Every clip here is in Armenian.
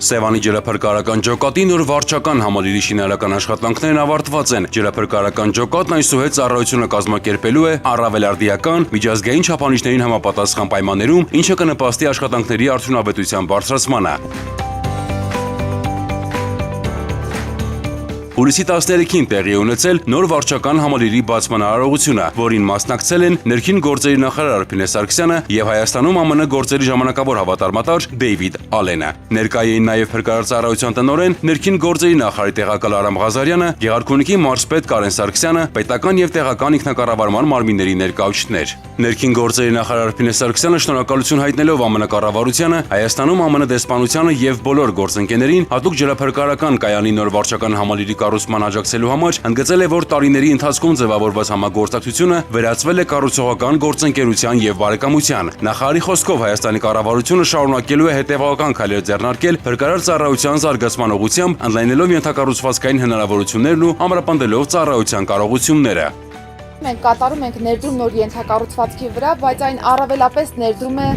Սևանի ջրափրկարարական ջոկատի նոր վարչական համալիրի շինարարական աշխատանքներն ավարտված են։ Ջրափրկարարական ջոկատն այսուհետ ծառայությունը կազմակերպելու է առավելարդիական միջազգային չափանիշներին համապատասխան պայմաններում, ինչը կնպաստի աշխատանքների արդյունավետության բարձրացմանը։ Հուլիսի 13-ին տեղի ունեցել նոր վարչական համալիրի բացման արարողությունը, որին մասնակցել են ներքին գործերի նախարար Արփինե Սարգսյանը եւ Հայաստանում ԱՄՆ գործերի ժամանակավոր հավատարմատար Դեյվիդ Ալենը։ Ներկայ էին նաեւ փրկարար ծառայության տնօրեն, ներքին գործերի նախարարի տեղակալ Արամ Ղազարյանը, Գեղարքունիքի մարզպետ Կարեն Սարգսյանը, պետական եւ տեղական ինքնակառավարման մարմինների ներկայացուցիչներ։ Ներքին գործերի նախարար Արփինե Սարգսյանը շնորհակալություն հայտնելով ԱՄՆ կառավարությանը, Հայաստանում ԱՄՆ դեսպանությանը եւ բոլոր գործընկերներին հատուկ ջրափրկարարական կայանի նոր վարչական համալիրի կառուցման աջակցելու համար ընդգծել է, որ տարիների ընթացքում ձևավորված համագործակցությունը վերածվել է կառուցողական գործընկերության եւ բարեկամության։ Նախարարի խոսքով Հայաստանի կառավարությունը շարունակելու է հետևողական քայլեր ձեռնարկել փրկարար ծառայության զարգացման ուղղությամբ, ընդլայնելով ենթակառուցվածքային հնարավորություններն ու ամրապնդելով ծառայության կարողությունները։ Մենք կատարում ենք ներդրում նոր ենթակառուցվածքի վրա, բայց այն առավելապես ներդրում է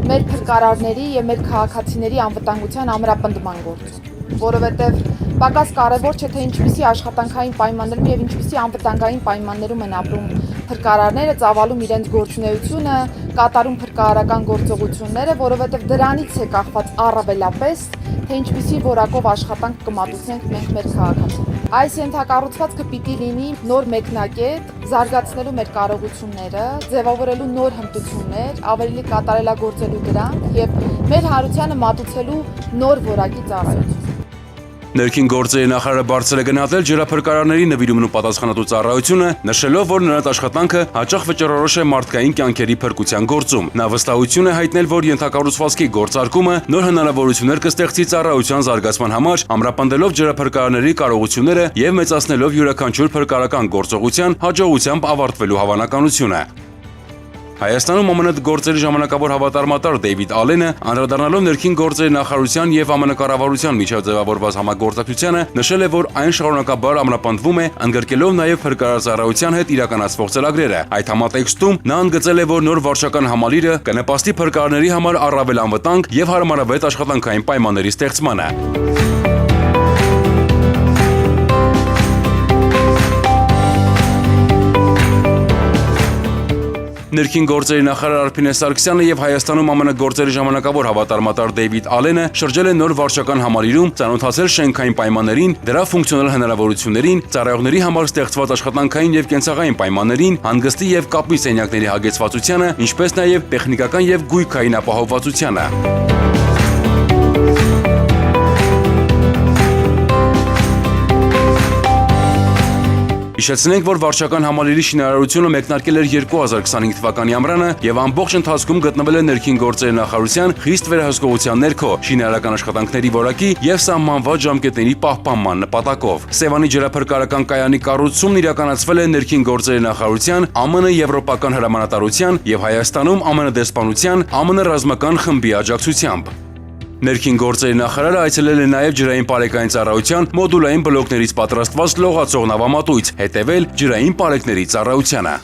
մեր փրկարարների եւ մեր քաղաքացիների անվտանգության ամրապնդման գործում, որովհետեւ պակաս կարևոր չէ թե ինչպիսի աշխատանքային պայմաններում եւ ինչպիսի անվտանգային պայմաններում են ապրում փրկարարները, ծավալում իրենց գործունեությունը, կատարում փրկարարական գործողությունները, որովհետեւ դրանից է կախված առավելապես թե ինչպիսի որակով աշխատանք կմատուցենք մենք մեր քաղաքացիներին։ Այս ենթակառուցվածքը պիտի լինի նոր մեկնակետ, զարգացնելու մեր կարողությունները, ձևավորելու նոր հմտություններ, ավելի կատարելագործելու դրանք եւ մեր հարությանը մատուցելու նոր որակի ծառայություն։ Ներքին գործերի նախարարը բարձր է գնահատել ջրափրկարարների նվիրումն ու պատասխանատու ծառայությունը, նշելով, որ նրանց աշխատանքը հաճախ վճռորոշ է մարդկային կյանքերի փրկության գործում։ Նա վստահություն է հայտնել, որ ենթակառուցվածքի գործարկումը նոր հնարավորություններ կստեղծի ծառայության զարգացման համար, ամրապնդելով ջրափրկարարների կարողությունները եւ մեծացնելով յուրաքանչյուր փրկարարական գործողության հաջողությամբ ավարտվելու հավանականությունը։ Հայաստանում ԱՄՆ գործերի ժամանակավոր հավատարմատար Դեյվիդ Ալենը, անդրադառնալով ներքին գործերի նախարարության եւ ԱՄՆ կառավարության միջև ձևավորված համագործակցությանը, նշել է, որ այն շարունակաբար ամրապնդվում է, ընդգրկելով նաեւ փրկարար ծառայության հետ իրականացվող ծրագրերը։ Այդ համատեքստում նա ընդգծել է, որ նոր վարչական համալիրը կնպաստի փրկարարների համար առավել անվտանգ եւ հարմարավետ աշխատանքային պայմանների ստեղծմանը։ Ներքին գործերի նախարար Արփինե Սարգսյանը եւ Հայաստանում ԱՄՆ գործերի ժամանակավոր հավատարմատար Դեյվիդ Ալենը շրջել են նոր վարչական համալիրում, ծանոթացել շենքային պայմաններին, դրա ֆունկցիոնալ հնարավորություններին, ծառայողների համար ստեղծված աշխատանքային եւ կենցաղային պայմաններին, հանգստի եւ կապի սենյակների հագեցվածությանը, ինչպես նաեւ տեխնիկական եւ գույքային ապահովվածությանը։ Հիշեցնենք, որ վարչական համալիրի շինարարությունը մեկնարկել էր 2025 թվականի ամռանը եւ ամբողջ ընթացքում գտնվել է ներքին գործերի նախարարության խիստ վերահսկողության ներքո, շինարարական աշխատանքների որակի եւ սահմանված ժամկետների պահպանման նպատակով։ Սևանի ջրափրկարարական կայանի կառուցումն իրականացվել է ներքին գործերի նախարարության, ԱՄՆ եվրոպական հրամանատարության եւ Հայաստանում ԱՄՆ դեսպանության, ԱՄՆ ռազմական խմբի աջակցությամբ։ Ներքին գործերի նախարարը այցելել է նաև ջրային պարեկային ծառայության մոդուլային բլոկներից պատրաստված լողացող նավամատույց, հետևել ջրային պարեկների ծառայությանը։